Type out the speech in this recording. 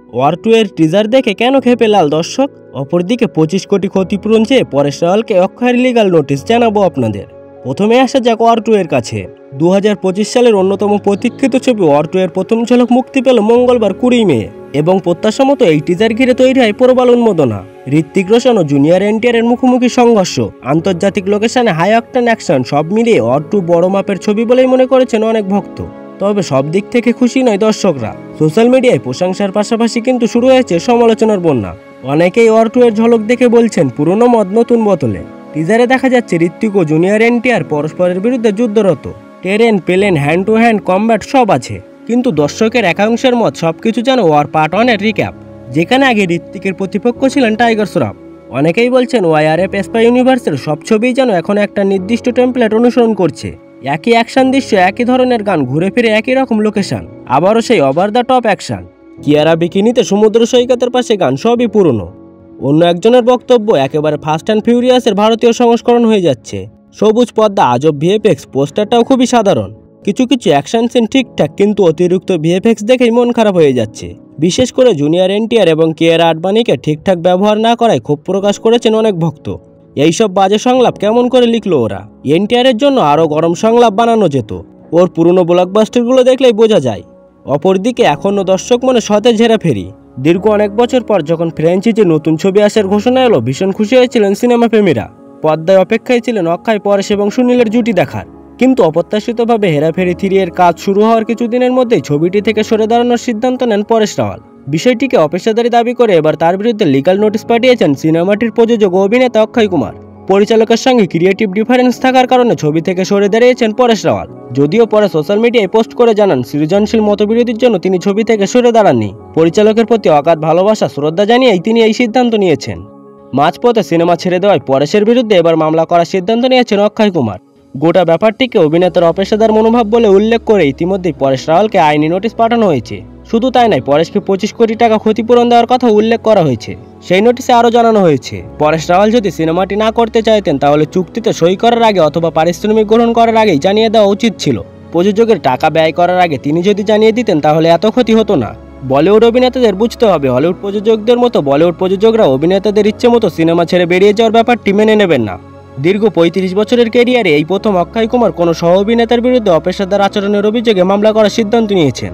War 2 এর teaser দেখে কেন খেপে লাল দর্শক? অপরদিকে 25 কোটি ক্ষতিপূরণ চেয়ে পরেশ রাওয়ালকে অক্ষয়ের লিগাল নোটিশ জানাবো আপনাদের। প্রথমে আসা যাক ওয়ার 2 এর কাছে। 2025 সালের অন্যতম প্রতীক্ষিত ছবি ওয়ার 2 এর প্রথম ঝলক মুক্তি পেল মঙ্গলবার 20 মে এবং প্রত্যাশা মতো এই টিজার ঘিরে তৈরি হয় প্রবল উন্মাদনা। ঋত্বিক রোশন ও জুনিয়র এনটিআর এর মুখোমুখি সংঘর্ষ, আন্তর্জাতিক লোকেশনে হাই অক্টেন অ্যাকশন সব মিলিয়ে ওয়ার 2 বড় মাপের ছবি বলেই মনে করেছেন অনেক ভক্ত। তবে সব দিক থেকে খুশি নয় দর্শকরা। সোশ্যাল মিডিয়ায় প্রশংসার পাশাপাশি কিন্তু শুরু হয়েছে সমালোচনার বন্যা। অনেকেই ওয়ার 2 এর ঝলক দেখে বলছেন পুরনো মদ নতুন বোতলে। টিজারে দেখা যাচ্ছে ঋত্বিক ও জুনিয়র এনটিআর পরস্পরের বিরুদ্ধে যুদ্ধরত। Train, plane, hand to hand combat সব আছে। কিন্তু দর্শকের একাংশের মত সবকিছু যেন ওয়ার পার্ট 1 এর রিক্যাপ, যেখানে আগে ঋত্বিকের প্রতিপক্ষ ছিলেন টাইগার শ্রফ। অনেকেই বলছেন ওয়াইআরএফ স্পাই ইউনিভার্সের সব ছবিই যেন এখন একটা নির্দিষ্ট টেমপ্লেট অনুসরণ করছে। একই অ্যাকশন দৃশ্য, একই ধরনের গান, ঘুরে ফিরে একই রকম লোকেশন, আবারও সেই over the top action. Kiara বিকিনিতে সমুদ্র সৈকতের পাশে গান সবই পুরনো। অন্য একজনের বক্তব্য একেবারে ফাস্ট অ্যান্ড ফিউরিয়াসের ভারতীয় সংস্করণ হয়ে যাচ্ছে। সবুজ পর্দা, আজব ভিএফএক্স, পোস্টারটাও খুবই সাধারণ। কিছু অ্যাকশন সিন ঠিকঠাক, কিন্তু অতিরিক্ত ভিএফএক্স দেখেই মন খারাপ হয়ে যাচ্ছে। বিশেষ করে জুনিয়র এনটিআর এবং কিয়ারা আডবাণীকে ঠিকঠাক ব্যবহার না করায় ক্ষোভ প্রকাশ করেছেন অনেক ভক্ত। এইসব বাজে সংলাপ কেমন করে লিখলো ওরা? এনটিআরের জন্য আরও গরম সংলাপ বানানো যেত। ওর পুরনো ব্লকবাস্টারগুলো দেখলেই বোঝা যায়। অপরদিকে এখনও দর্শক মনে সতেজ হেরাফেরি। দীর্ঘ অনেক বছর পর যখন ফ্র্যাঞ্চাইজিতে নতুন ছবি আসার ঘোষণা এলো, ভীষণ খুশি হয়েছিলেন সিনেমা প্রেমীরা। পর্দায় অপেক্ষায় ছিলেন অক্ষয়, পরেশ এবং সুনীলের জুটি দেখার। কিন্তু অপ্রত্যাশিতভাবে হেরাফেরি 3 এর কাজ শুরু হওয়ার কিছুদিনের মধ্যেই ছবিটি থেকে সরে দাঁড়ানোর সিদ্ধান্ত নেন পরেশ রাওয়াল। বিষয়টিকে অপেশাদারি দাবি করে এবার তার বিরুদ্ধে লিগাল নোটিশ পাঠিয়েছেন সিনেমাটির প্রযোজক ও অভিনেতা অক্ষয় কুমার। পরিচালকের সঙ্গে ক্রিয়েটিভ ডিফারেন্স থাকার কারণে ছবি থেকে সরে দাঁড়িয়েছেন পরেশ রাওয়াল। যদিও পরে সোশ্যাল মিডিয়ায় পোস্ট করে জানান সৃজনশীল মতবিরোধীর জন্য তিনি ছবি থেকে সরে দাঁড়াননি। পরিচালকের প্রতি অগাধ ভালোবাসা, শ্রদ্ধা জানিয়েই তিনি এই সিদ্ধান্ত নিয়েছেন। মাঝপথে সিনেমা ছেড়ে দেওয়ায় পরেশের বিরুদ্ধে এবার মামলা করার সিদ্ধান্ত নিয়েছেন অক্ষয় কুমার। গোটা ব্যাপারটিকে অভিনেতার অপেশাদার মনোভাব বলে উল্লেখ করে ইতিমধ্যেই পরেশ রাওয়ালকে আইনি নোটিশ পাঠানো হয়েছে। শুধু তাই নয়, পরেশকে 25 কোটি টাকা ক্ষতিপূরণ দেওয়ার কথা উল্লেখ করা হয়েছে। সেই নোটিশে আরও জানানো হয়েছে, পরেশ রাওয়াল যদি সিনেমাটি না করতে চাইতেন তাহলে চুক্তিতে সই করার আগে অথবা পারিশ্রমিক গ্রহণ করার আগেই জানিয়ে দেওয়া উচিত ছিল। প্রযোজকের টাকা ব্যয় করার আগে তিনি যদি জানিয়ে দিতেন তাহলে এত ক্ষতি হতো না। বলিউড অভিনেতাদের বুঝতে হবে, হলিউড প্রযোজকদের মতো বলিউড প্রযোজকরা অভিনেতাদের ইচ্ছে মতো সিনেমা ছেড়ে বেরিয়ে যাওয়ার ব্যাপারটি মেনে নেবেন না। দীর্ঘ 35 বছরের ক্যারিয়ারে এই প্রথম অক্ষয় কুমার কোনো সহ অভিনেতার বিরুদ্ধে অপেশাদার আচরণের অভিযোগে মামলা করার সিদ্ধান্ত নিয়েছেন।